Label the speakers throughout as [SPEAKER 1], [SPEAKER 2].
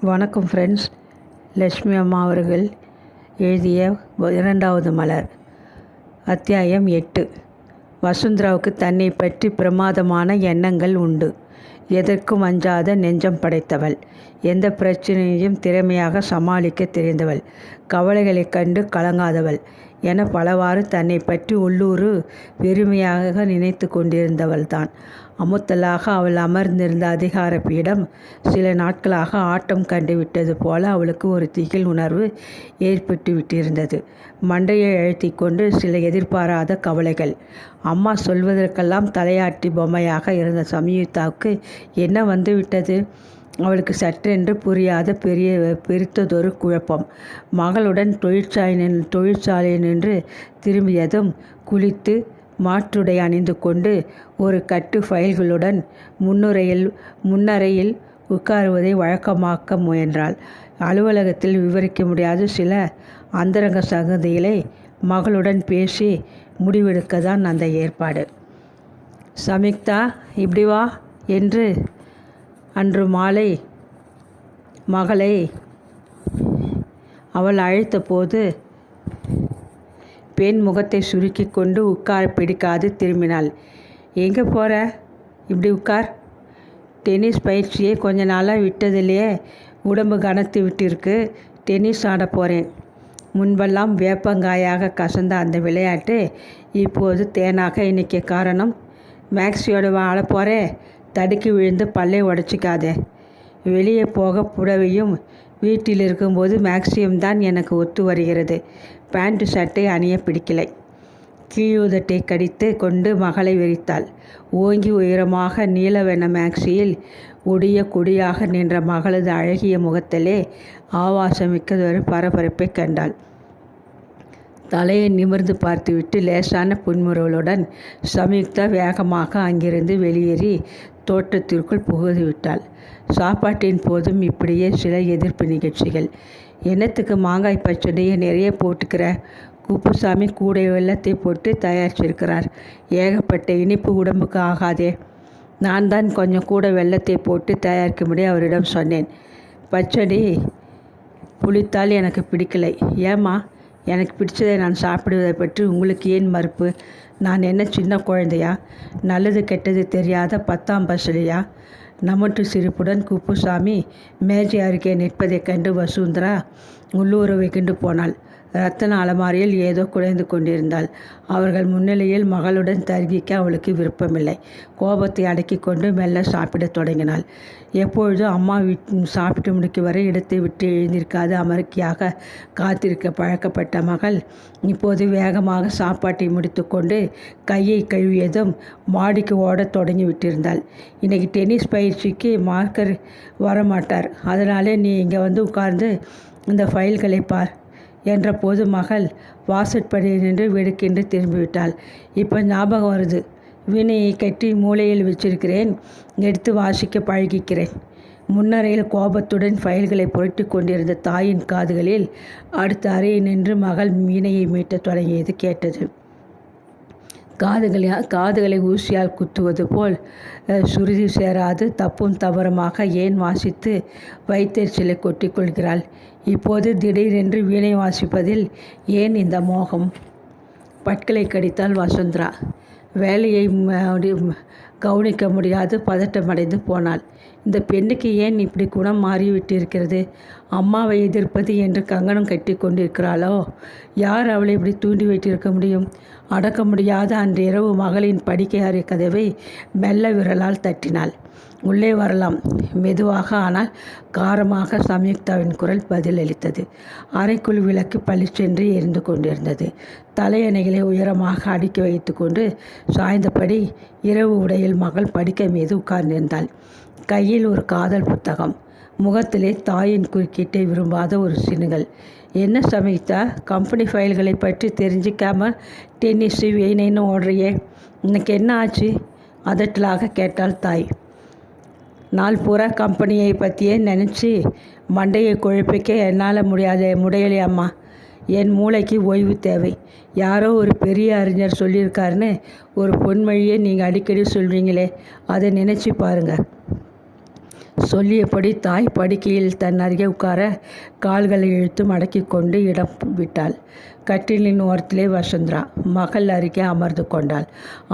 [SPEAKER 1] வணக்கம் ஃப்ரெண்ட்ஸ். லக்ஷ்மி அம்மா அவர்கள் எழுதிய 2வது மலர், அத்தியாயம் 8. வசுந்தராவுக்கு தன்னை பற்றி பிரமாதமான எண்ணங்கள் உண்டு. எதற்கும் அஞ்சாத நெஞ்சம் படைத்தவள். எந்த பிரச்சனையையும் திறமையாக சமாளிக்க தெரிந்தவள். கவலைகளைக் கண்டு கலங்காதவள் என பலவாறு தன்னை பற்றி உள்ளூர் பெருமையாக நினைத்து கொண்டிருந்தவள்தான். அமுத்தலாக அவள் அமர்ந்திருந்த அதிகார பீடம் சில நாட்களாக ஆட்டம் கண்டுவிட்டது போல அவளுக்கு ஒரு திகில் உணர்வு ஏற்பட்டு விட்டிருந்தது. மண்டையை அழுத்தி கொண்டு சில எதிர்பாராத கவலைகள். அம்மா சொல்வதற்கெல்லாம் தலையாட்டி பொம்மையாக இருந்த சம்யுக்தாவுக்கு என்ன வந்துவிட்டது? அவளுக்கு சற்றென்று புரியாத பெருத்ததொரு குழப்பம். மகளுடன் தொழிற்சாலை நின்று திரும்பியதும் குளித்து மாற்றுடை அணிந்து கொண்டு ஒரு கட்டு ஃபைல்களுடன் முன்னறையில் உட்காருவதை வழக்கமாக்க முயன்றாள். அலுவலகத்தில் விவரிக்க முடியாத சில அந்தரங்க சங்கதிகளை மகளுடன் பேசி முடிவெடுக்கத்தான் அந்த ஏற்பாடு. சம்யுக்தா, இப்படி வா என்று அன்று மாலை மகளை அவள் அழைத்த போது பெண் முகத்தை சுருக்கி கொண்டு உட்கார பிடிக்காது திரும்பினாள். எங்கே போகிற? இப்படி உட்கார். டென்னிஸ் பயிற்சியை கொஞ்ச நாளாக விட்டதிலேயே உடம்பு கனத்து விட்டிருக்கு. டென்னிஸ் ஆட போகிறேன். முன்பெல்லாம் வேப்பங்காயாக கசந்த அந்த விளையாட்டு இப்போது தேனாக இன்றைக்கி. காரணம், மேக்ஸியோட ஆட போகிறேன். தடுக்கி விழுந்து பல்லை உடச்சிக்காதே. வெளியே போக புடவையும், வீட்டில் இருக்கும்போது மேக்ஸியம்தான் எனக்கு ஒத்து வருகிறது. பேண்ட் சட்டை அணிய பிடிக்கலை. கீழுதட்டை கடித்து கொண்டு மகளை விரித்தாள். ஓங்கி உயரமாக நீலவெண்ண மேக்ஸியில் ஒடிய கொடியாக நின்ற மகளது அழகிய முகத்திலே ஆபாசமிக்கதொரு பரபரப்பை கண்டாள். தலையை நிமிர்ந்து பார்த்துவிட்டு லேசான புன்முறுவலுடன் சம்யுக்தா வேகமாக அங்கிருந்து வெளியேறி தோட்டத்திற்குள் புகுந்து விட்டாள். சாப்பாட்டின் போதும் இப்படியே சில எதிர்ப்பு நிகழ்ச்சிகள். என்னத்துக்கு மாங்காய் பச்சடியை நிறைய போட்டுக்கிற? குப்புசாமி கூடை வெள்ளத்தை போட்டு தயாரிச்சிருக்கிறார். ஏகப்பட்ட இனிப்பு உடம்புக்கு ஆகாதே. நான் தான் கொஞ்சம் கூட வெள்ளத்தை போட்டு தயாரிக்கும்படி அவரிடம் சொன்னேன். பச்சடி புளித்தால் எனக்கு பிடிக்கலை. ஏம்மா, எனக்கு பிடிச்சதை நான் சாப்பிடுவதை பற்றி உங்களுக்கு ஏன் மறுப்பு? நான் என்ன சின்ன குழந்தையா? நல்லது கெட்டது தெரியாத 10ஆம் பசலியா? நமட்டு சிரிப்புடன் குப்புசாமி மேஜை அருகே நிற்பதைக் கண்டு வசுந்தரா உள்ளூர வைக்கிண்டு போனாள். ரத்தன அலமாரியில் ஏதோ குறைந்து கொண்டிருந்தாள். அவர்கள் முன்னிலையில் மகளுடன் தர்கிக்க அவளுக்கு விருப்பமில்லை. கோபத்தை அடக்கி கொண்டு மெல்ல சாப்பிடத் தொடங்கினாள். எப்பொழுதும் அம்மா சாப்பிட்டு முடிக்கும் வரை இடத்தை விட்டு எழுந்திருக்காது அமர்க்கியாக காத்திருக்க பழக்கப்பட்ட மகள் இப்போது வேகமாக சாப்பாட்டை முடித்து கொண்டு கையை கழுவியதும் மாடிக்கு ஓடத் தொடங்கி விட்டிருந்தாள். இன்றைக்கி டென்னிஸ் பயிற்சிக்கு மார்க்கர் வரமாட்டார். அதனாலே நீ இங்கே வந்து உட்கார்ந்து இந்த ஃபைல்களை பார் என்ற போது மகள் வாசற்படியில் நின்று வெடுக்கென்று திரும்பிவிட்டாள். இப்போ ஞாபகம் வருது. வீணையை கட்டி மூலையில் வச்சிருக்கிறேன். எடுத்து வாசிக்க பழகிக்கிறேன். முன்னறையில் கோபத்துடன் ஃபைல்களை புரட்டி கொண்டிருந்த தாயின் காதுகளில் அடுத்த அறையில் நின்று மகள் வீணையை மீட்டத் தொடங்கியது கேட்டது. காதுகளை ஊசியால் குத்துவது போல் சுருதி சேராது தப்பும் தவறுமாக ஏன் வாசித்து வைத்தறிச்சலை கொட்டி கொள்கிறாள்? இப்போது திடீரென்று வீணை வாசிப்பதில் ஏன் இந்த மோகம்? பற்களை கடித்தாள் வசுந்தரா. வேலையை கவனிக்க முடியாது பதட்டமடைந்து போனாள். இந்த பெண்ணுக்கு ஏன் இப்படி குணம் மாறிவிட்டிருக்கிறது? அம்மாவை எதிர்ப்பது என்று கங்கணம் கட்டி கொண்டிருக்கிறாளோ? யார் அவளை இப்படி தூண்டி வைத்திருக்க முடியும்? அடக்க முடியாத அன்றிரவு மகளின் படுக்கை அறை கதவை மெல்ல விரலால் தட்டினாள். உள்ளே வரலாம். மெதுவாக ஆனால் காரமாக சம்யுக்தாவின் குரல் பதிலளித்தது. அறைக்குள் விளக்கு பளிச்சென்று எரிந்து கொண்டிருந்தது. தலையணைகளை உயரமாக அடுக்கி வைத்து கொண்டு சாய்ந்தபடி இரவு உடையில் மகள் படுக்கை மீது உட்கார்ந்திருந்தாள். கையில் ஒரு காதல் புத்தகம். முகத்திலே தாயின் குறுக்கீட்டை விரும்பாத ஒரு சினுங்கள். என்ன சம்யுக்தா, கம்பெனி ஃபைல்களை பற்றி தெரிஞ்சிக்காம டென்னிஸு வீணைன்னு ஓடுறியே, இன்னைக்கு என்ன ஆச்சு? அதட்டலாக கேட்டாள் தாய். நாள் பூரா கம்பெனியை பற்றியே நினச்சி மண்டையை குழப்பிக்க என்னால் முடியலை அம்மா. என் மூளைக்கு ஓய்வு தேவை. யாரோ ஒரு பெரிய அறிஞர் சொல்லியிருக்காருன்னு ஒரு பொன்மொழியை நீங்கள் அடிக்கடி சொல்கிறீங்களே, அதை நினச்சி பாருங்கள். சொல்லியபடி தாய் படுக்கையில் தன் அருகே உட்கார கால்களை இழுத்து மடக்கி கொண்டு இடம் விட்டாள். கட்டிலின் ஓரத்திலே வசந்தரா மகள் அருகே அமர்ந்து கொண்டாள்.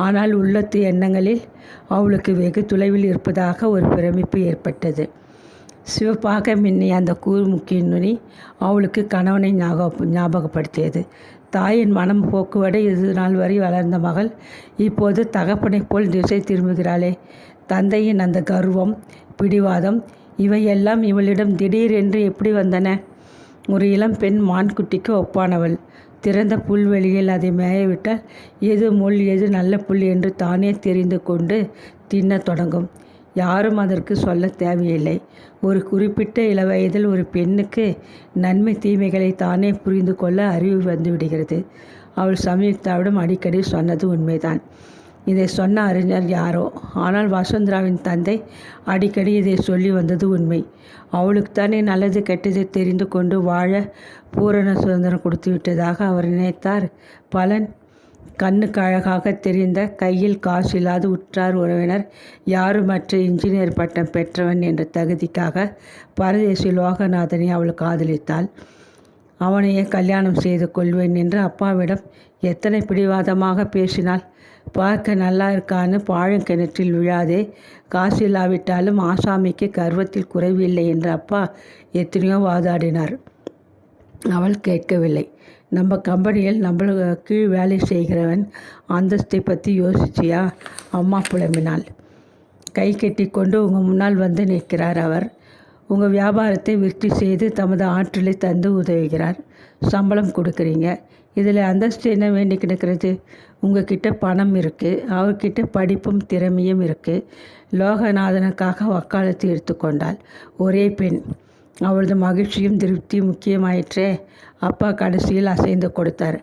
[SPEAKER 1] ஆனால் உள்ளத்து எண்ணங்களில் அவளுக்கு வெகு தொலைவில் இருப்பதாக ஒரு பிரமிப்பு ஏற்பட்டது. சிவப்பாக மின்னிய அந்த கூர்முக்கிய நுனி அவளுக்கு கணவனை ஞாபகப்படுத்தியது. தாயின் மனம் போக்குவடை இது நாள் வரை வளர்ந்த மகள் இப்போது தகப்பனைப் போல் திசை திரும்புகிறாளே. தந்தையின் அந்த கர்வம், பிடிவாதம் இவையெல்லாம் இவளிடம் திடீரென்று எப்படி வந்தன? ஒரு இளம் பெண் மான்குட்டிக்கு ஒப்பானவள். திறந்த புல்வெளியில் அதை மேயவிட்டால் எது முள் எது நல்ல புல் என்று தானே தெரிந்து கொண்டு தின்னத் தொடங்கும். யாரும் அதற்கு சொல்ல தேவையில்லை. ஒரு குறிப்பிட்ட இளவயதில் ஒரு பெண்ணுக்கு நன்மை தீமைகளை தானே புரிந்து கொள்ள அறிவு வந்துவிடுகிறது. அவள் சம்யுக்தாவிடம் அடிக்கடி சொன்னது உண்மைதான். இதை சொன்ன அறிஞர் யாரோ, ஆனால் வசுந்தராவின் தந்தை அடிக்கடி இதை சொல்லி வந்தது உண்மை. அவளுக்குத்தானே நல்லது கெட்டதை தெரிந்து கொண்டு வாழ பூரண சுதந்திரம் கொடுத்து விட்டதாக அவர் நினைத்தார். பலன், கண்ணுக்கு அழகாக தெரிந்த, கையில் காசு இல்லாத உற்றார் உறவினர் யாருமற்ற இன்ஜினியர் பட்டம் பெற்றவன் என்ற தகுதிக்காக பரதேசி லோகநாதனை அவள் காதலித்தாள். அவனையே கல்யாணம் செய்து கொள்வேன் என்று அப்பாவிடம் எத்தனை பிடிவாதமாக பேசினாள். பார்க்க நல்லா இருக்கான்னு பாழங்கிணற்றில் விழாதே, காசு இல்லாவிட்டாலும் ஆசாமிக்கு கர்வத்தில் குறைவில்லை என்று அப்பா எத்தனையோ வாதாடினார். அவள் கேட்கவில்லை. நம்ம கம்பெனியில் நம்மள கீழ் வேலை செய்கிறவன் அந்தஸ்தை பற்றி யோசிச்சியா? அம்மா புலம்பினாள். கை கட்டி கொண்டு உங்கள் முன்னால் வந்து நிற்கிறார் அவர். உங்கள் வியாபாரத்தை விருத்தி செய்து தமது ஆற்றலை தந்து உதவுகிறார். சம்பளம் கொடுக்குறீங்க. இதில் அந்தஸ்து என்ன வேண்டி கிடக்கிறது? உங்ககிட்ட பணம் இருக்குது, அவர்கிட்ட படிப்பும் திறமையும் இருக்குது. லோகநாதனுக்காக வக்காலத்து எடுத்துக்கொண்டாள். ஒரே பெண். அவளது மகிழ்ச்சியும் திருப்தியும் முக்கியமாயிற்றே. அப்பா கடைசியில் அசைந்து கொடுத்தார்.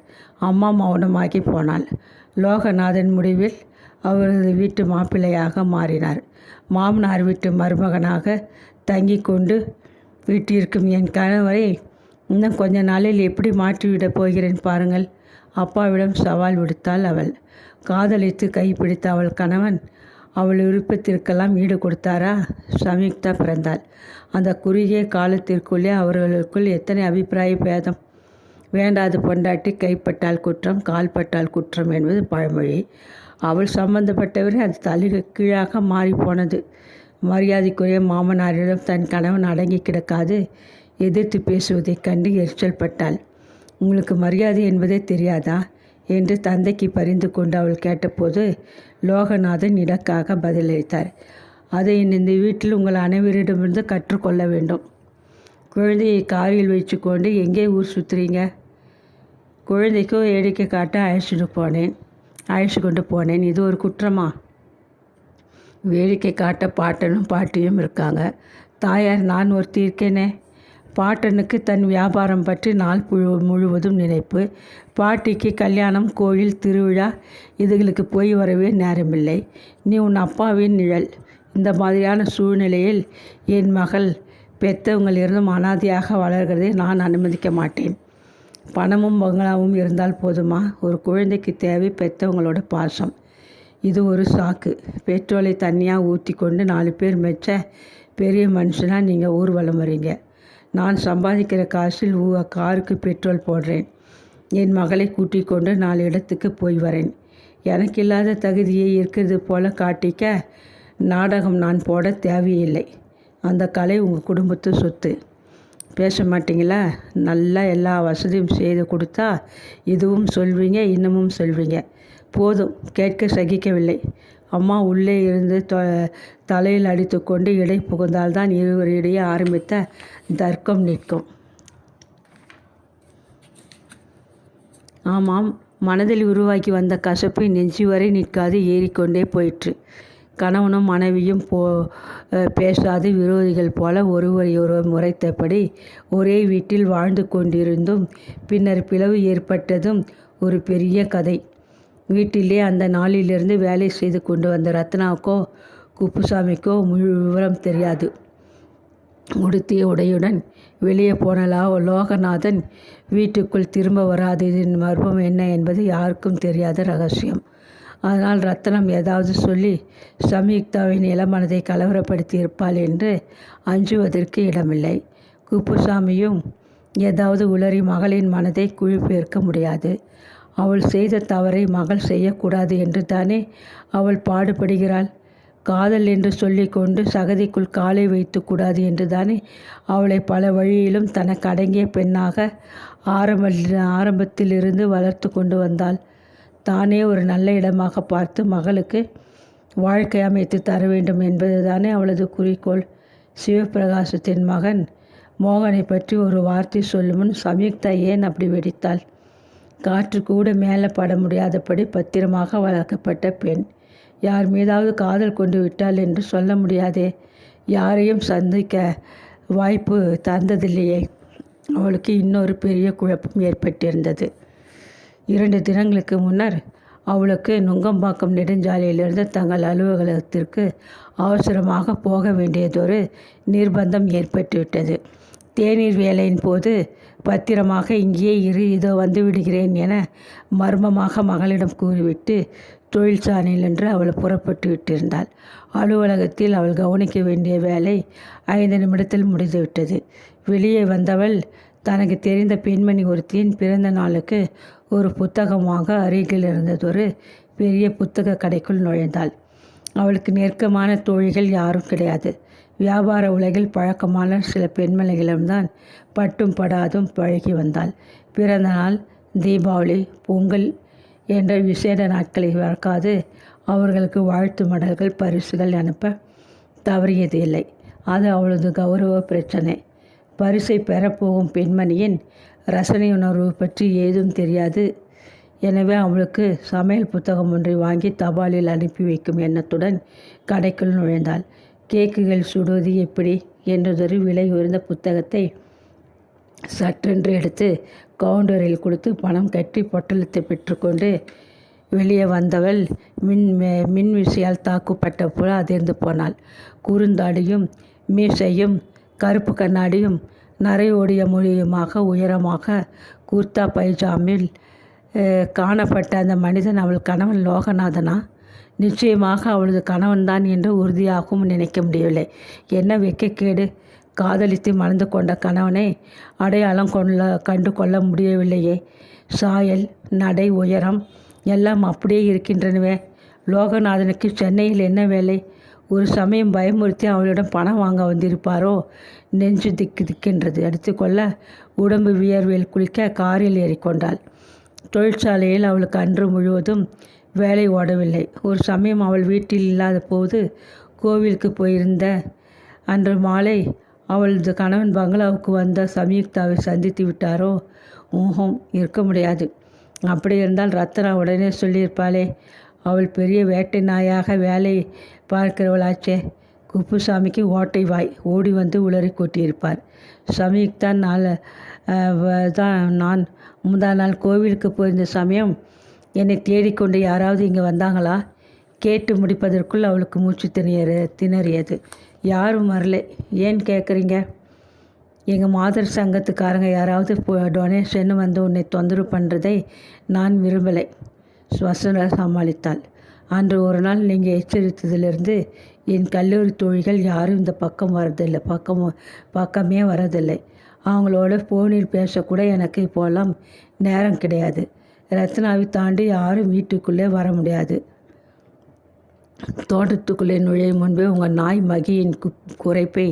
[SPEAKER 1] அம்மா மௌனமாகி போனாள். லோகநாதன் முடிவில் அவரது வீட்டு மாப்பிள்ளையாக மாறினார். மாமனார் வீட்டு மருமகனாக தங்கி கொண்டு வீட்டிற்கும் என் கணவரை இன்னும் கொஞ்ச நாளில் எப்படி மாற்றிவிடப் போகிறேன் பாருங்கள். அப்பாவிடம் சவால் விடுத்தாள் அவள். காதலித்து கைப்பிடித்த அவள் கணவன் அவள் விருப்பத்திற்கெல்லாம் ஈடு கொடுத்தாரா? சம்யுக்தா பிறந்தாள். அந்த குறுகிய காலத்திற்குள்ளே அவர்களுக்குள் எத்தனை அபிப்பிராய பேதம்! வேண்டாது பொண்டாட்டி கைப்பட்டால் குற்றம், கால்பட்டால் குற்றம் என்பது பழமொழி. அவள் சம்பந்தப்பட்டவரை அது தலைக்கு கீழாக மாறிப்போனது. மரியாதைக்குரிய மாமனாரிடம் தன் கணவன் அடங்கி கிடக்காது எதிர்த்து பேசுவதைக் கண்டு எரிச்சல் பட்டாள். உங்களுக்கு மரியாதை என்பதே தெரியாதா என்று தந்தைக்கு பரிந்து கொண்டு அவள் கேட்டபோது லோகநாதன் இடக்காக பதிலளித்தார். அதை இந்த வீட்டில் உங்கள் அனைவரிடமிருந்து கற்றுக்கொள்ள வேண்டும். குழந்தையை காரில் வச்சு கொண்டு எங்கே ஊர் சுற்றுறீங்க? குழந்தைக்கோ வேடிக்கை காட்ட அழைச்சி கொண்டு போனேன். இது ஒரு குற்றமா? வேடிக்கை காட்ட பாட்டனும் பாட்டியும் இருக்காங்க. தாயார் நான் ஒருத்தி இருக்கேனே. பாட்டனுக்கு தன் வியாபாரம் பற்றி நாள் முழுவதும் நினைப்பு. பாட்டிக்கு கல்யாணம், கோயில், திருவிழா இதுகளுக்கு போய் வரவே நேரமில்லை. நீ உன் அப்பாவின் நிழல். இந்த மாதிரியான சூழ்நிலையில் என் மகள் பெற்றவங்களிருந்தும் அனாதையாக வளர்கிறதை நான் அனுமதிக்க மாட்டேன். பணமும் பங்களாவும் இருந்தால் போதுமா? ஒரு குழந்தைக்கு தேவை பெற்றவங்களோட பாசம். இது ஒரு சாக்கு. பெட்ரோலை தண்ணியாக ஊற்றி கொண்டு 4 பேர் மெச்ச பெரிய மனுஷனாக நீங்கள் ஊர்வலம் வரீங்க. நான் சம்பாதிக்கிற காசில் காருக்கு பெட்ரோல் போடுறேன். என் மகளை கூட்டிக் கொண்டு 4 இடத்துக்கு போய் வரேன். எனக்கு இல்லாத தகுதியை இருக்கிறது போல காட்டிக்க நாடகம் நான் போட தேவையில்லை. அந்த கலை உங்கள் குடும்பத்து சொத்து. பேச மாட்டிங்களா? நல்லா எல்லா வசதியும் செய்து கொடுத்தா இதுவும் சொல்வீங்க, இன்னமும் சொல்வீங்க. போதும், கேட்க சகிக்கவில்லை. அம்மா உள்ளே இருந்து தலையில் அடித்து கொண்டு இடை புகுந்தால்தான் இருவரிடையே ஆரம்பித்த தர்க்கம் நிற்கும். ஆமாம், மனதில் உருவாக்கி வந்த கசப்பு நெஞ்சு வரை நிற்காது ஏறிக்கொண்டே போயிற்று. கணவனும் மனைவியும் பேசாது விரோதிகள் போல ஒருவரையொருவர் முறைத்தபடி ஒரே வீட்டில் வாழ்ந்து கொண்டிருந்தும் பின்னர் பிளவு ஏற்பட்டதும் ஒரு பெரிய கதை. வீட்டிலே அந்த நாளிலிருந்து வேலை செய்து கொண்டு வந்த ரத்னாவுக்கோ குப்புசாமிக்கோ முழு விவரம் தெரியாது. உடுத்திய உடையுடன் வெளியே போன லோகநாதன் வீட்டுக்குள் திரும்ப வராததின் மர்மம் என்ன என்பது யாருக்கும் தெரியாத ரகசியம். அதனால் ரத்னம் ஏதாவது சொல்லி சம்யுக்தாவின் இளமனதை கலவரப்படுத்தி இருப்பாள் என்று அஞ்சுவதற்கு இடமில்லை. குப்புசாமியும் ஏதாவது உளறி மகளின் மனதை குழிப்பேற்க முடியாது. அவள் செய்த தவறை மகள் செய்யக்கூடாது என்று தானே அவள் பாடுபடுகிறாள். காதல் என்று சொல்லிக்கொண்டு சகதிக்குள் காலை வைத்துக்கூடாது என்று தானே அவளை பல வழியிலும் தனக்கு அடங்கிய பெண்ணாக ஆரம்பத்திலிருந்து வளர்த்து கொண்டு வந்தாள். தானே ஒரு நல்ல இடமாக பார்த்து மகளுக்கு வாழ்க்கை அமைத்து தர வேண்டும் என்பது தானே அவளது குறிக்கோள். சிவபிரகாசத்தின் மகன் மோகனை பற்றி ஒரு வார்த்தை சொல்லும் முன் சம்யுக்தா ஏன் அப்படி வெடித்தாள்? காற்று கூட மேலே பட முடியாதபடி பத்திரமாக வளர்க்கப்பட்ட பெண் யார் மீதாவது காதல் கொண்டு விட்டாள் என்று சொல்ல முடியாதே. யாரையும் சந்திக்க வாய்ப்பு தந்ததில்லையே. அவளுக்கு இன்னொரு பெரிய குழப்பம் ஏற்பட்டிருந்தது. 2 தினங்களுக்கு முன்னர் அவளுக்கு நுங்கம்பாக்கம் நெடுஞ்சாலையிலிருந்து தங்கள் அலுவலகத்திற்கு அவசரமாக போக வேண்டியதொரு நிர்பந்தம் ஏற்பட்டுவிட்டது. தேநீர் வேலையின் போது பத்திரமாக இங்கேயே இரு, இதோ வந்து விடுகிறேன் என மர்மமாக மகளிடம் கூறிவிட்டு தொழிற்சாலையில் என்று அவள் புறப்பட்டு விட்டிருந்தாள். அலுவலகத்தில் அவள் கவனிக்க வேண்டிய வேலை 5 நிமிடத்தில் முடிந்துவிட்டது. வெளியே வந்தவள் தனக்கு தெரிந்த பெண்மணி ஒருத்தியின் பிறந்த நாளுக்கு ஒரு புத்தகம் வாங்க அருகில் இருந்ததொரு பெரிய புத்தக கடைக்குள் நுழைந்தாள். அவளுக்கு நெருக்கமான தோழிகள் யாரும் கிடையாது. வியாபார உலகில் பழக்கமான சில பெண்மணிகளிடம்தான் பட்டும் படாதும் பழகி வந்தாள். பிறந்த நாள், தீபாவளி, பொங்கல் என்ற விசேட நாட்களை மறக்காது அவர்களுக்கு வாழ்த்து மடல்கள் பரிசுகள் அனுப்ப தவறியது இல்லை. அது அவளது கௌரவ பிரச்சனை. பரிசை பெறப்போகும் பெண்மணியின் ரசனை உணர்வு பற்றி ஏதும் தெரியாது. எனவே அவளுக்கு சமையல் புத்தகம் ஒன்றை வாங்கி தபாலில் அனுப்பி வைக்கும் எண்ணத்துடன் கடைக்குள் நுழைந்தாள். கேக்குகள் சுடுவது எப்படி என்றதொரு விலை உயர்ந்த புத்தகத்தை சற்றென்று எடுத்து கவுண்டரில் கொடுத்து பணம் கட்டி பொட்டலத்தை பெற்றுக்கொண்டு வெளியே வந்தவள் மின்விசையால் தாக்குப்பட்ட போல அதிர்ந்து போனாள். குறுந்தாடியும் மீசையும் கருப்பு கண்ணாடியும் நரையோடிய மொழியுமாக உயரமாக குர்தா பைஜாமில் காணப்பட்ட அந்த மனிதன் அவள் கணவன் லோகநாதனா? நிச்சயமாக அவளது கணவன்தான் என்று உறுதியாகவும் நினைக்க முடியவில்லை. என்ன வெட்கக்கேடு! காதலித்து மணந்து கொண்ட கணவனை அடையாளம் கண்டு கொள்ள முடியவில்லையே. சாயல், நடை, உயரம் எல்லாம் அப்படியே இருக்கின்றனவே. லோகநாதனுக்கு சென்னையில் என்ன வேலை? ஒரு சமயம் பயமுறுத்தி அவளிடம் பணம் வாங்க வந்திருப்பாரோ? நெஞ்சு திக்கின்றது. எடுத்துக்கொள்ள உடம்பு வியர்வையில் குளிக்க காரில் ஏறிக்கொண்டாள். தொழிற்சாலையில் அவளுக்கு அன்று முழுவதும் வேலை ஓடவில்லை. ஒரு சமயம் அவள் வீட்டில் இல்லாத போது கோவிலுக்கு போயிருந்த அன்று மாலை அவளது கணவன் பங்களாவுக்கு வந்த சம்யுக்தாவை சந்தித்து விட்டாரோ? இருக்க முடியாது. அப்படி இருந்தால் ரத்னா உடனே சொல்லியிருப்பாளே. அவள் பெரிய வேட்டை நாயாக வேலை பார்க்கிறவளாச்சே. குப்புசாமிக்கு ஓட்டை வாய், ஓடி வந்து உளறி கொட்டியிருப்பார். சம்யுக்தா நான் முந்தா நாள் கோவிலுக்கு போயிருந்த சமயம் என்னை தேடிக்கொண்டு யாராவது இங்கே வந்தாங்களா? கேட்டு முடிப்பதற்குள் அவளுக்கு மூச்சு திணறியது. யாரும் வரல. ஏன் கேட்குறீங்க? எங்கள் மாதர் சங்கத்துக்காரங்க யாராவது டொனேஷன் வந்து உன்னை தொந்தரவு பண்ணுறதை நான் விரும்பலை. ஸ்வசன சமாளித்தாள். அன்று ஒரு நாள் நீங்கள் எச்சரித்ததிலிருந்து என் கல்லூரி தோழிகள் யாரும் இந்த பக்கம் வரதில்லை, பக்கமே வரதில்லை. அவங்களோட ஃபோனில் பேசக்கூட எனக்கு இப்போலாம் நேரம் கிடையாது. ரத்னாவை தாண்டி யாரும் வீட்டுக்குள்ளே வர முடியாது. தோட்டத்துக்குள்ளே நுழையும் முன்பே உங்கள் நாய் மகியின் குறைப்பை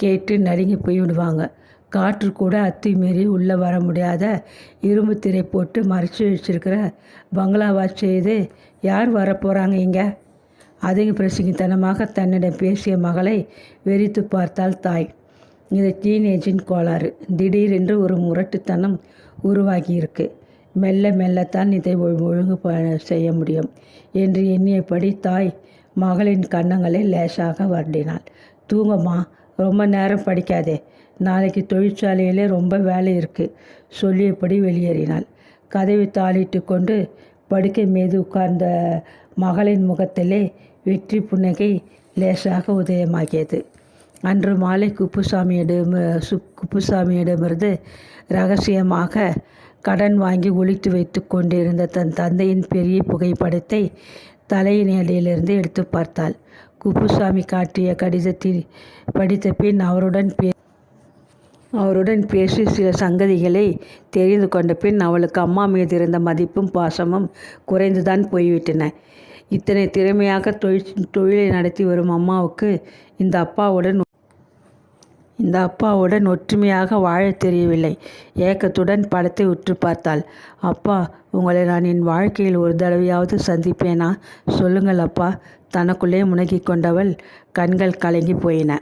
[SPEAKER 1] கேட்டு நடுங்கி போய்விடுவாங்க. காற்று கூட அத்துமீறி உள்ளே வர முடியாத இரும்பு திரை போட்டு மறைச்சி வச்சிருக்கிற பங்களாவா செய்து யார் வரப்போகிறாங்க இங்கே? அதிக பிரசங்கித்தனமாக தன்னிடம் பேசிய மகளை வெறித்து பார்த்தாள் தாய். இது டீனேஜின் கோளாறு. திடீரென்று ஒரு முரட்டுத்தனம் உருவாகியிருக்கு. மெல்ல மெல்லத்தான் இதை ஒழுங்கு செய்ய முடியும் என்று எண்ணியபடி தாய் மகளின் கன்னங்களை லேசாக வருடினாள். தூங்கம்மா, ரொம்ப நேரம் படிக்காதே, நாளைக்கு தொழிற்சாலையிலே ரொம்ப வேலை இருக்குது சொல்லியபடி வெளியேறினாள். கதவை தாளிட்டு கொண்டு படுக்கை மீது உட்கார்ந்த மகளின் முகத்திலே வெற்றி புன்னகை லேசாக உதயமாகியது. அன்று மாலை குப்புசாமியிடமிருந்து ரகசியமாக கடன் வாங்கி ஒளித்து வைத்து கொண்டிருந்த தன் தந்தையின் பெரிய புகைப்படத்தை தலையின் அடியிலிருந்து எடுத்து பார்த்தாள். குப்புசாமி காட்டிய கடிதத்தில் படித்த பின் அவருடன் பேசி சில சங்கதிகளை தெரிந்து கொண்ட பின் அவளுக்கு அம்மா மீது இருந்த மதிப்பும் பாசமும் குறைந்துதான் போய்விட்டன. இத்தனை திறமையாக தொழிலை நடத்தி வரும் அம்மாவுக்கு இந்த அப்பாவுடன் ஒற்றுமையாக வாழத் தெரியவில்லை. ஏக்கத்துடன் படத்தை உற்று பார்த்தாள். அப்பா, உங்களை நான் என் வாழ்க்கையில் ஒரு தடவையாவது சந்திப்பேனா? சொல்லுங்கள் அப்பா. தனக்குள்ளே முனகிக் கொண்டவள் கண்கள் கலங்கி போயின.